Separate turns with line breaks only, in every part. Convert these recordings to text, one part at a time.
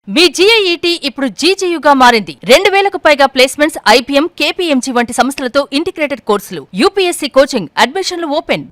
మీ జీఐఈటీ ఇప్పుడు జీజీయూగా మారింది. 2000కు పైగా ప్లేస్మెంట్స్, ఐపీఎం, కేపీఎంజీ వంటి సంస్థలతో ఇంటిగ్రేటెడ్ కోర్సులు, యూపీఎస్సీ కోచింగ్, అడ్మిషన్లు ఓపెన్.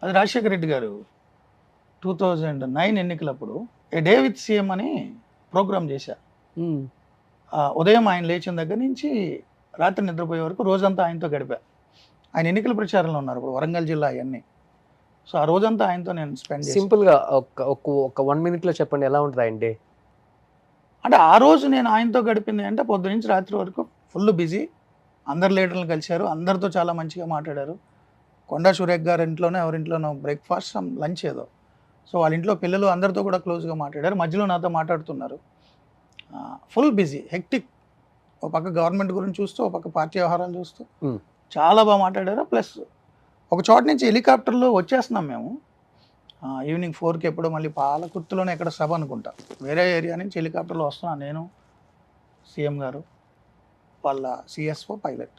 అది రాజశేఖర రెడ్డి గారు 2009 ఎన్నికలప్పుడు ఏ డే విత్ సీఎం అని ప్రోగ్రామ్ చేశారు. ఉదయం ఆయన లేచిన దగ్గర నుంచి రాత్రి నిద్రపోయే వరకు రోజంతా ఆయనతో గడిపారు. ఆయన ఎన్నికల ప్రచారంలో ఉన్నారు ఇప్పుడు వరంగల్ జిల్లా అవన్నీ. సో ఆ రోజంతా ఆయనతో నేను స్పెండ్ చేశాను.
సింపుల్గా ఒక 1 minute చెప్పండి ఎలా ఉంటుంది ఆయన డే?
అంటే ఆ రోజు నేను ఆయనతో గడిపింది అంటే పొద్దు నుంచి రాత్రి వరకు ఫుల్ బిజీ. అందరు లీడర్లను కలిశారు, అందరితో చాలా మంచిగా మాట్లాడారు. కొండా సురేఖ్ గారి ఇంట్లోనే ఎవరింట్లోనో బ్రేక్ఫాస్ట్ లంచ్ ఏదో. సో వాళ్ళ ఇంట్లో పిల్లలు అందరితో కూడా క్లోజ్గా మాట్లాడారు, మధ్యలో నాతో మాట్లాడుతున్నారు. Full busy, hectic. ఒక పక్క గవర్నమెంట్ గురించి చూస్తూ, ఒక పక్క పార్టీ వ్యవహారాలు చూస్తూ చాలా బాగా మాట్లాడారు. ప్లస్ ఒక చోట నుంచి హెలికాప్టర్లో వచ్చేస్తున్నాం మేము ఈవినింగ్ 4కి ఎప్పుడో, మళ్ళీ పాలకుర్తిలోనే ఎక్కడ సభ అనుకుంటా, వేరే ఏరియా నుంచి హెలికాప్టర్లో వస్తున్నాను నేను, సీఎం గారు, వాళ్ళ సిఎస్ఓ, పైలట్,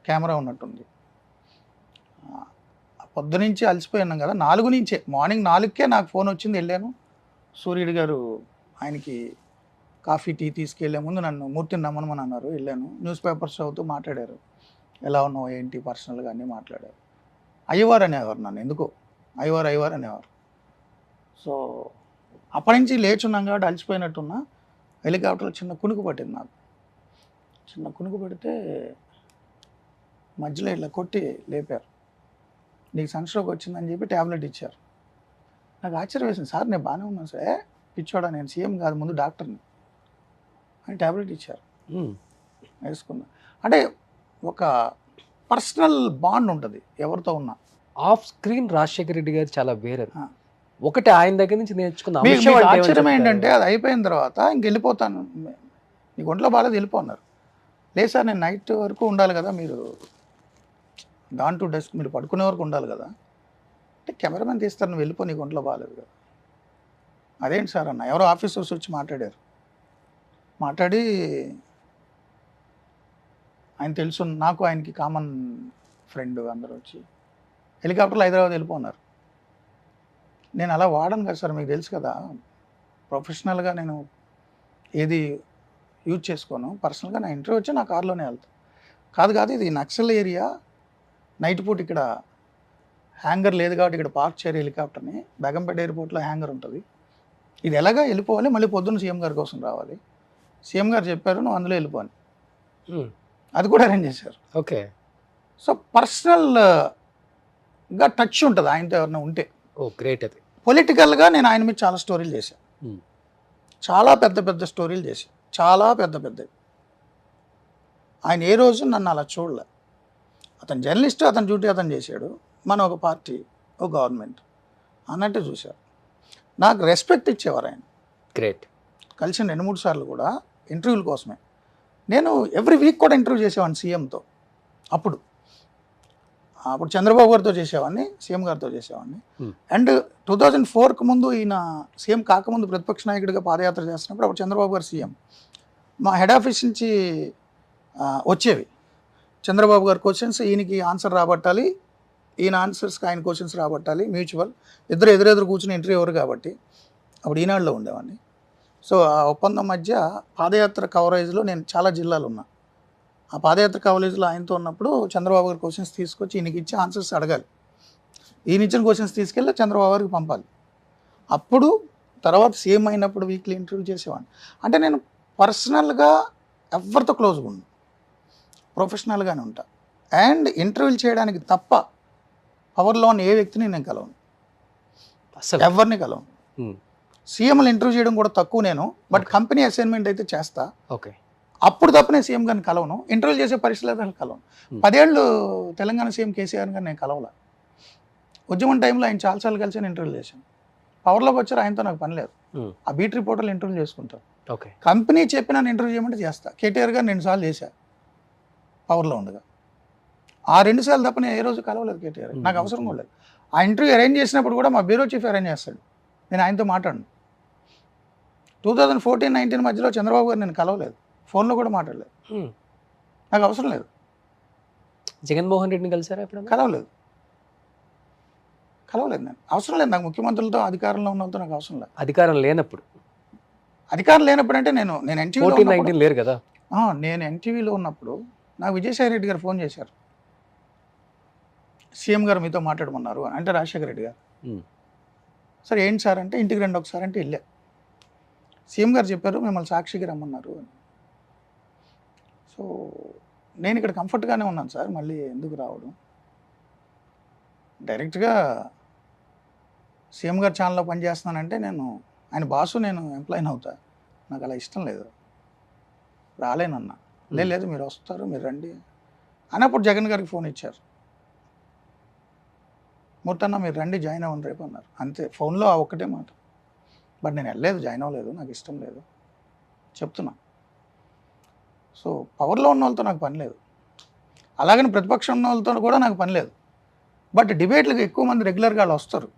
కెమెరా ఉన్నట్టుంది. పొద్దునుంచి అలసిపోయినాం కదా, 4 నుంచే, మార్నింగ్ 4కే నాకు ఫోన్ వచ్చింది. వెళ్ళాను, సూర్యుడు గారు ఆయనకి కాఫీ టీ తీసుకెళ్లే ముందు నన్ను మూర్తిని నమ్మనమని అన్నారు. వెళ్ళాను, న్యూస్ పేపర్స్ చదువుతూ మాట్లాడారు, ఎలా ఉన్నావు ఏంటి పర్సనల్గా అన్నీ మాట్లాడారు. అయ్యవారు అనేవారు నన్ను, ఎందుకో అయ్యవారు అనేవారు. సో అప్పటి నుంచి లేచున్నాం కాబట్టి అలసిపోయినట్టున్నా, హెలికాప్టర్లో చిన్న కునుకు పట్టింది నాకు. చిన్న కునుకు పడితే మధ్యలో ఇలా కొట్టి లేపారు. నీకు సన్స్ట్రోక్ వచ్చిందని చెప్పి ట్యాబ్లెట్ ఇచ్చారు. నాకు ఆశ్చర్యం వేసింది, సార్ నేను బాగానే ఉన్నాను సార్. పిచ్చోడా, నేను సీఎం కాదు ముందు డాక్టర్ని అని ట్యాబ్లెట్ ఇచ్చారు, వేసుకున్నా. అంటే ఒక పర్సనల్ బాండ్ ఉంటుంది ఎవరితో ఉన్నా.
ఆఫ్ స్క్రీన్ రాజశేఖర రెడ్డి గారు చాలా వేరే. ఒకటి ఆయన దగ్గర నుంచి నేర్చుకున్న
ఆశ్చర్యం ఏంటంటే, అది అయిపోయిన తర్వాత ఇంక వెళ్ళిపోతాను, నీకు ఒంట్లో బాగాలేదు వెళ్ళిపోన్నారు. లేదు సార్ నేను నైట్ వరకు ఉండాలి కదా, మీరు డాన్ టు డెస్క్ మీరు పడుకునే వరకు ఉండాలి కదా అంటే, కెమెరామెన్ తీస్తారు, నువ్వు వెళ్ళిపో, నీకు ఒంట్లో బాగాలేదు కదా. అదేంటి సార్ అన్న, ఎవరో ఆఫీసర్స్ వచ్చి మాట్లాడారు. మాట్లాడి ఆయన తెలుసు నాకు, ఆయనకి కామన్ ఫ్రెండ్, అందరూ వచ్చి హెలికాప్టర్లో హైదరాబాద్ వెళ్ళిపోన్నారు. నేను అలా వాడను కదా సార్, మీకు తెలుసు కదా, ప్రొఫెషనల్గా నేను ఏది యూజ్ చేసుకోను, పర్సనల్గా నా ఇంటర్వ్యూ వచ్చి నా కార్లోనే వెళ్తాను. కాదు ఇది నక్సల్ ఏరియా, నైట్ పూట ఇక్కడ హ్యాంగర్ లేదు కాబట్టి ఇక్కడ పార్క్ చేయరు హెలికాప్టర్ని, బేగంపేట ఎయిర్పోర్ట్లో హ్యాంగర్ ఉంటుంది, ఇది ఎలాగా వెళ్ళిపోవాలి, మళ్ళీ పొద్దున్న సీఎం గారి కోసం రావాలి, సీఎం గారు చెప్పారు నువ్వు అందులో వెళ్ళిపోని, అది కూడా అరేంజ్ చేశారు.
ఓకే.
సో పర్సనల్గా టచ్ ఉంటుంది ఆయనతో ఎవరైనా ఉంటే.
ఓ గ్రేట్. అది
పొలిటికల్గా నేను ఆయన మీద చాలా స్టోరీలు చేశాను, చాలా పెద్ద స్టోరీలు చేశాను, చాలా పెద్దవి. ఆయన ఏ రోజు నన్ను అలా చూడలే. అతను జర్నలిస్ట్, అతని డ్యూటీ అతను చేశాడు, మన ఒక పార్టీ, ఒక గవర్నమెంట్ అన్నట్టు చూశారు. నాకు రెస్పెక్ట్ ఇచ్చేవారు ఆయన.
గ్రేట్. కలిసిన
2-3 సార్లు కూడా ఇంటర్వ్యూల కోసమే. నేను ఎవ్రీ వీక్ కూడా ఇంటర్వ్యూ చేసేవాడిని సీఎంతో. అప్పుడు చంద్రబాబు గారితో చేసేవాడిని, సీఎం గారితో చేసేవాడిని. అండ్ 2004కు ముందు, ఈయన సీఎం కాకముందు ప్రతిపక్ష నాయకుడిగా పాదయాత్ర చేస్తున్నప్పుడు, అప్పుడు చంద్రబాబు గారు సీఎం, మా హెడ్ ఆఫీస్ నుంచి వచ్చేవి చంద్రబాబు గారి క్వశ్చన్స్, ఈయనకి ఆన్సర్ రాబట్టాలి, ఈయన ఆన్సర్స్కి ఆయన క్వశ్చన్స్ రాబట్టాలి, మ్యూచువల్, ఇద్దరు ఎదురెదురు కూర్చుని ఇంటర్వ్యూ ఎవరు కాబట్టి అప్పుడు ఈనాడులో ఉండేవాడిని. సో ఆ ఒప్పందం మధ్య పాదయాత్ర కవరేజ్లో నేను చాలా జిల్లాలు ఉన్నా. ఆ పాదయాత్ర కవరేజ్లో ఆయనతో ఉన్నప్పుడు చంద్రబాబు గారి క్వశ్చన్స్ తీసుకొచ్చి ఈయనకి ఇచ్చి ఆన్సర్స్ అడగాలి, ఈయన ఇచ్చిన క్వశ్చన్స్ తీసుకెళ్ళి చంద్రబాబు గారికి పంపాలి. అప్పుడు తర్వాత సీఎం అయినప్పుడు వీక్లీ ఇంటర్వ్యూ చేసేవాడిని. అంటే నేను పర్సనల్గా ఎవరితో క్లోజ్గా ఉన్నాను, ప్రొఫెషనల్గానే ఉంటా. అండ్ ఇంటర్వ్యూలు చేయడానికి తప్ప పవర్లో ఉన్న ఏ వ్యక్తిని నేను కలవను, అసలు ఎవరిని కలవను. సీఎంలు ఇంటర్వ్యూ చేయడం కూడా తక్కువ నేను, బట్ కంపెనీ అసైన్మెంట్ అయితే చేస్తా.
ఓకే.
అప్పుడు తప్ప నేను సీఎం గారిని కలవను, ఇంటర్వ్యూ చేసే పరిస్థితులు కలవను. 10 ఏళ్ళు తెలంగాణ సీఎం కేసీఆర్ గారిని నేను కలవలా. ఉద్యమం టైంలో ఆయన చాలాసార్లు కలిసి నేను ఇంటర్వ్యూ చేశాను. పవర్లోకి వచ్చారు, ఆయనతో నాకు పని లేదు. ఆ బీట్ రిపోర్టర్లు ఇంటర్వ్యూ చేసుకుంటారు.
ఓకే.
కంపెనీ చెప్పి నన్ను ఇంటర్వ్యూ చేయమంటే చేస్తా. కేటీఆర్ గారు 2 సార్లు చేశా పవర్లో ఉండగా. ఆ 2 సార్లు తప్ప నేను ఏ రోజు కలవలేదు కేటీఆర్, నాకు అవసరం కూడా లేదు. ఆ ఇంటర్వ్యూ అరేంజ్ చేసినప్పుడు కూడా మా బ్యూరో చీఫ్ అరేంజ్ చేస్తాడు, నేను ఆయనతో మాట్లాడను. 2014-19 మధ్యలో చంద్రబాబు గారు నేను కలవలేదు, ఫోన్లో కూడా మాట్లాడలేదు, నాకు అవసరం లేదు.
జగన్మోహన్ రెడ్డిని కలిసారా ఎప్పుడు?
కలవలేదు నేను, అవసరం లేదు నాకు. ముఖ్యమంత్రులతో, అధికారంలో ఉన్నంతో నాకు అవసరం లేదు.
అధికారం లేనప్పుడు
అధికారం లేనప్పుడు అంటే నేను ఎన్టీవీలో
14-19 లేరు కదా.
నేను ఎన్టీవీలో ఉన్నప్పుడు నాకు విజయసాయి రెడ్డి గారు ఫోన్ చేశారు, సీఎం గారు మీతో మాట్లాడమన్నారు అని. అంటే రాజశేఖర రెడ్డి గారు. సరే ఏంటి సార్ అంటే ఇంటికి రండి ఒకసారి అంటే వెళ్ళా. సీఎం గారు చెప్పారు మిమ్మల్ని సాక్షికి రమ్మన్నారు అని. సో నేను ఇక్కడ కంఫర్ట్గానే ఉన్నాను సార్, మళ్ళీ ఎందుకు రావడం, డైరెక్ట్గా సీఎం గారు ఛానల్లో పనిచేస్తున్నానంటే నేను ఆయన బాసు, నేను ఎంప్లాయీని అవుతా, నాకు అలా ఇష్టం లేదు, రాలేనన్నా. లేదు మీరు వస్తారు మీరు రండి అన్నప్పుడు జగన్ గారికి ఫోన్ ఇచ్చారు, మూర్తన్న మీరు రండి జాయిన్ అవ్వండి రేపు అన్నారు. అంతే, ఫోన్లో ఆ ఒక్కటే మాట. బట్ నేను వెళ్ళలేదు, జాయిన్ అవ్వలేదు, నాకు ఇష్టం లేదు చెప్తున్నా. సో పవర్లో ఉన్న వాళ్ళతో నాకు పని లేదు, అలాగని ప్రతిపక్షం ఉన్న వాళ్ళతో కూడా నాకు పని లేదు. బట్ డిబేట్లకు ఎక్కువ మంది రెగ్యులర్గా వాళ్ళు వస్తారు.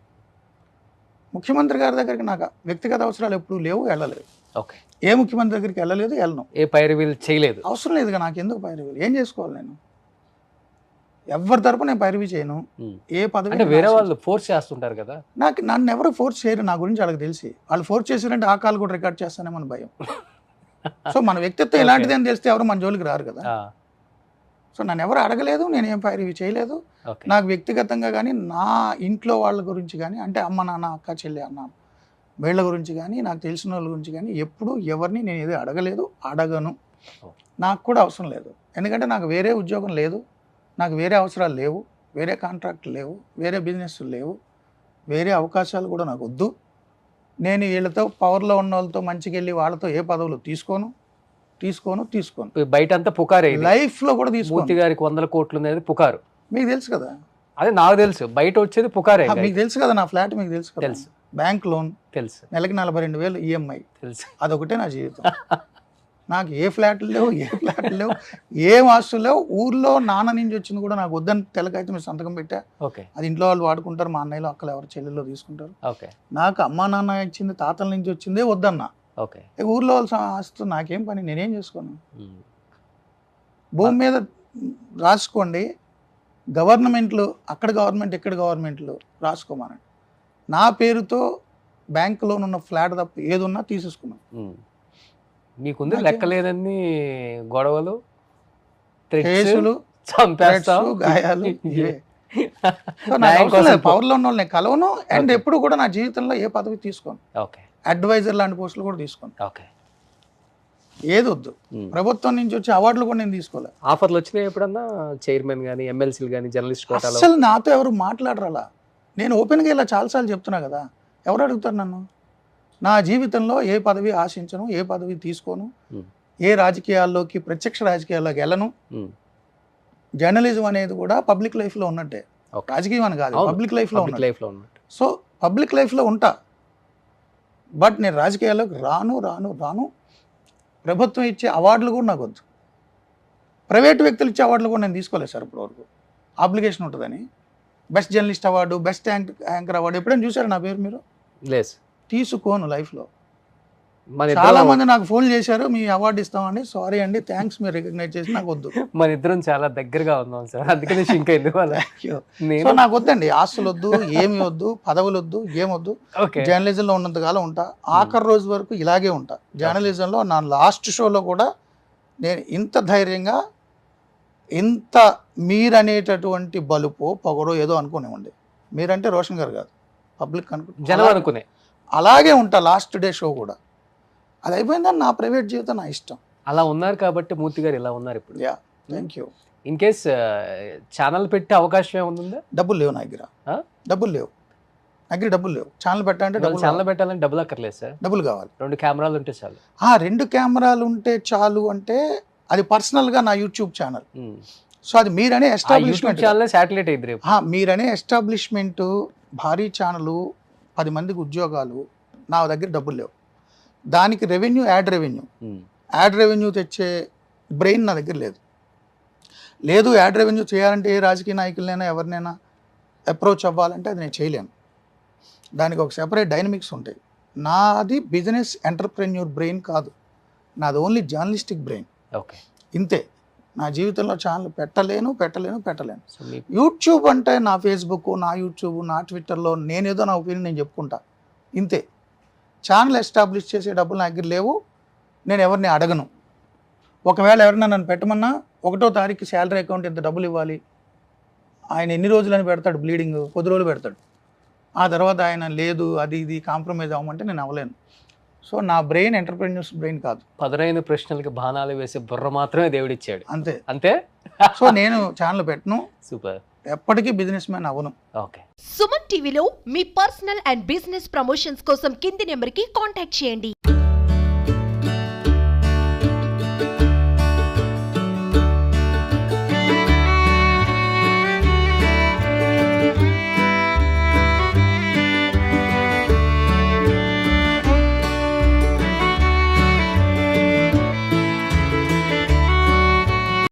ముఖ్యమంత్రి గారి దగ్గరికి నాకు వ్యక్తిగత అవసరాలు ఎప్పుడు లేవు, వెళ్ళలేదు.
ఓకే,
ఏ ముఖ్యమంత్రి దగ్గరికి వెళ్ళలేదు, వెళ్ళను.
ఏ పైరవీలు చేయలేదు,
అవసరం లేదుగా నాకు, ఎందుకు పైరవీలు, ఏం చేసుకోవాలి నేను, ఎవరి తరపు నేను పైరవీ చేయను. ఏ పదవి
అంటే వేరే వాళ్ళు ఫోర్స్ చేస్తుంటారు కదా.
నన్ను ఎవరు ఫోర్స్ చేయరు, నా గురించి వాళ్ళకి తెలిసి. వాళ్ళు ఫోర్స్ చేశారంటే ఆ కాల్ కూడా రికార్డ్ చేస్తానే మన భయం. సో మన వ్యక్తిత్వం ఎలాంటిది అని తెలిస్తే ఎవరు మన జోలికి రారు కదా. సో నన్ను ఎవరు అడగలేదు, నేను ఏం పైరవీ చేయలేదు. నాకు వ్యక్తిగతంగా కానీ నా ఇంట్లో వాళ్ళ గురించి కానీ, అంటే అమ్మ నాన్న అక్క చెల్లి అన్న వీళ్ళ గురించి కానీ, నాకు తెలిసిన వాళ్ళ గురించి కానీ ఎప్పుడు ఎవరిని నేను ఏది అడగలేదు, అడగను. నాకు కూడా అవసరం లేదు, ఎందుకంటే నాకు వేరే ఉద్యోగం లేదు, నాకు వేరే అవసరాలు లేవు, వేరే కాంట్రాక్ట్లు లేవు, వేరే బిజినెస్లు లేవు, వేరే అవకాశాలు కూడా నాకు వద్దు. నేను వీళ్ళతో పవర్లో ఉన్న వాళ్ళతో మంచిగా వెళ్ళి వాళ్ళతో ఏ పదవులు తీసుకోను.
బయట అంతా పుకారే,
లైఫ్లో కూడా తీసుకోను.
మూర్తి గారికి 100 కోట్లు అనేది పుకారు,
మీకు తెలుసు కదా.
అదే నాకు తెలుసు, బయట వచ్చేది పుకారే.
మీకు తెలుసు కదా, నా ఫ్లాట్ మీకు తెలుసు కదా,
తెలుసు,
బ్యాంక్ లోన్
తెలుసు,
నెలకి 42,000 ఈఎంఐ
తెలుసు,
అదొకటే నా జీవితం. నాకు ఏ ఫ్లాట్లు లేవు, ఏం ఆస్తులు లేవు. ఊర్లో నాన్న నుంచి వచ్చింది కూడా నాకు వద్దని తెలకైతే మీరు సంతకం పెట్టా.
ఓకే,
అది ఇంట్లో వాళ్ళు వాడుకుంటారు, మా అన్నయ్యలో అక్కలు ఎవరు చెల్లెల్లో తీసుకుంటారు.
ఓకే,
నాకు అమ్మా నాన్న ఇచ్చింది, తాతల నుంచి వచ్చిందే వద్దన్నా.
ఓకే,
ఊర్లో వాళ్ళ ఆస్తు నాకేం పని, నేనేం చేసుకోను. భూమి మీద రాసుకోండి, గవర్నమెంట్లు అక్కడ గవర్నమెంట్ ఇక్కడ గవర్నమెంట్లు రాసుకోమనండి. నా పేరుతో బ్యాంక్ లోన్ ఉన్న ఫ్లాట్ తప్ప ఏది ఉన్నా తీసేసుకున్నాను.
నీకుంది లెక్కలేనన్ని గొడవలు,
కేసులు,
చంపేస్తావు,
గాయాలు. పవర్లో ఉన్న వాళ్ళని కలవను. అండ్ ఎప్పుడు కూడా నా జీవితంలో ఏ పదవి తీసుకోను.
ఓకే,
అడ్వైజర్ లాంటి పోస్టులు కూడా తీసుకోను.
ఓకే,
ఏది వద్దు. ప్రభుత్వం నుంచి వచ్చే అవార్డులు కూడా నేను తీసుకోలేదు.
ఆఫర్లు వచ్చినాయి ఎప్పుడన్నా, చైర్మన్ కానీ ఎమ్మెల్సీలు కానీ జర్నలిస్ట్ కోటాలో?
అసలు నాతో ఎవరు మాట్లాడరు అలా. నేను ఓపెన్గా ఇలా చాలాసార్లు చెప్తున్నా కదా, ఎవరు అడుగుతారు నన్ను? నా జీవితంలో ఏ పదవి ఆశించను, ఏ పదవి తీసుకోను, ఏ రాజకీయాల్లోకి ప్రత్యక్ష రాజకీయాల్లోకి వెళ్ళను. జర్నలిజం అనేది కూడా పబ్లిక్ లైఫ్లో ఉన్నట్టే, రాజకీయం అని కాదు, పబ్లిక్ లైఫ్లో ఉన్నట్టు. సో పబ్లిక్ లైఫ్లో ఉంటా, బట్ నేను రాజకీయాల్లోకి రాను. ప్రభుత్వం ఇచ్చే అవార్డులు కూడా నాకు వద్దు, ప్రైవేట్ వ్యక్తులు ఇచ్చే అవార్డులు కూడా నేను తీసుకోలేదు సార్ ఇప్పటివరకు. అప్లికేషన్ ఉంటుందని best journalist award, best anchor award ఎప్పుడైనా చూసారు నా పేరు మీరు?
లేదు,
తీసుకోను లైఫ్లో. చాలా మంది నాకు ఫోన్ చేశారు, మీ అవార్డు ఇస్తామండి, సారీ అండి, థ్యాంక్స్, మీరు రికగ్నైజ్ చేసి నాకు వద్దు.
మన ఇద్దరం చాలా దగ్గరగా ఉన్నాం సార్, అందుకని ఇంకా ఎందుకు
సో నాకు వద్దండి, ఆస్తులు వద్దు, ఏమి వద్దు, పదవులు వద్దు, ఏమొద్దు. జర్నలిజంలో ఉన్నంతకాలం ఉంటా, ఆఖరి రోజు వరకు ఇలాగే ఉంటా. జర్నలిజంలో నా లాస్ట్ షోలో కూడా నేను ఇంత ధైర్యంగా, ఇంత మీరనేటటువంటి బలుపో పొగడో ఏదో అనుకునేవ్వండి. మీరంటే రోషన్ గారు కాదు, పబ్లిక్
అనుకునే
అలాగే ఉంటా. లాస్ట్ డే షో కూడా అది అయిపోయిందని నా ప్రైవేట్ జీవితం నా ఇష్టం.
అలా ఉన్నారు కాబట్టి మూర్తి గారు ఇలా ఉన్నారు ఇప్పుడు.
Yeah, thank you.
In case channel పెట్టే అవకాశం ఏముంది?
డబ్బులు లేవు నా దగ్గర, డబ్బులు లేవు ఛానల్ పెట్టాలంటే
ఛానల్ పెట్టాలంటే డబ్బులు అక్కర్లేదు సార్, డబ్బులు కావాలి. 2 కెమెరాలు ఉంటే చాలు.
2 కెమెరాలు ఉంటే చాలు అంటే అది పర్సనల్గా నా యూట్యూబ్ ఛానల్. సో అది మీరనే ఎస్టాబ్లిష్మెంట్
ఛానల్, శాటిలైట్ అయితే
మీరనే ఎస్టాబ్లిష్మెంట్, భారీ ఛానల్, 10 మందికి ఉద్యోగాలు, నా దగ్గర డబ్బులు లేవు. దానికి రెవెన్యూ, యాడ్ రెవెన్యూ తెచ్చే బ్రెయిన్ నా దగ్గర లేదు. యాడ్ రెవెన్యూ చేయాలంటే ఏ రాజకీయ నాయకులైనా ఎవరినైనా అప్రోచ్ అవ్వాలంటే అది నేను చేయలేను. దానికి ఒక సెపరేట్ డైనమిక్స్ ఉంటాయి. నాది బిజినెస్ ఎంటర్ప్రెన్యూర్ బ్రెయిన్ కాదు, నాది ఓన్లీ జర్నలిస్టిక్ బ్రెయిన్.
ఓకే,
ఇంతే. నా జీవితంలో ఛానల్ పెట్టలేను. యూట్యూబ్ అంటే నా ఫేస్బుక్, నా యూట్యూబ్, నా ట్విట్టర్లో నేనేదో నా ఒపీనియన్ నేను చెప్పుకుంటా, ఇంతే. ఛానల్ ఎస్టాబ్లిష్ చేసే డబ్బులు నా దగ్గర లేవు, నేను ఎవరిని అడగను. ఒకవేళ ఎవరైనా నన్ను పెట్టమన్నా 1వ తారీఖు శాలరీ అకౌంట్ ఇంత డబ్బులు ఇవ్వాలి, ఆయన ఎన్ని రోజులని పెడతాడు, బ్లీడింగ్ 10 రోజులు పెడతాడు. ఆ తర్వాత ఆయన లేదు అది ఇది కాంప్రమైజ్ అవ్వమంటే నేను అవ్వలేను. సో నా బ్రెయిన్ ఎంటర్ప్రెన్యూర్స్ బ్రెయిన్ కాదు.
పదునైన ప్రశ్నలకి బాణాలు వేసే బుర్ర మాత్రమే దేవుడిచ్చాడు.
అంతే
అంతే.
సో నేను ఛానల్ పెట్టను,
సూపర్.
ఎప్పటికీ బిజినెస్ మ్యాన్ అవ్వను.
ఓకే.
సుమన్ టీవీలో మీ పర్సనల్ అండ్ బిజినెస్ ప్రమోషన్స్ కోసం కింది నెంబర్కి కాంటాక్ట్ చేయండి.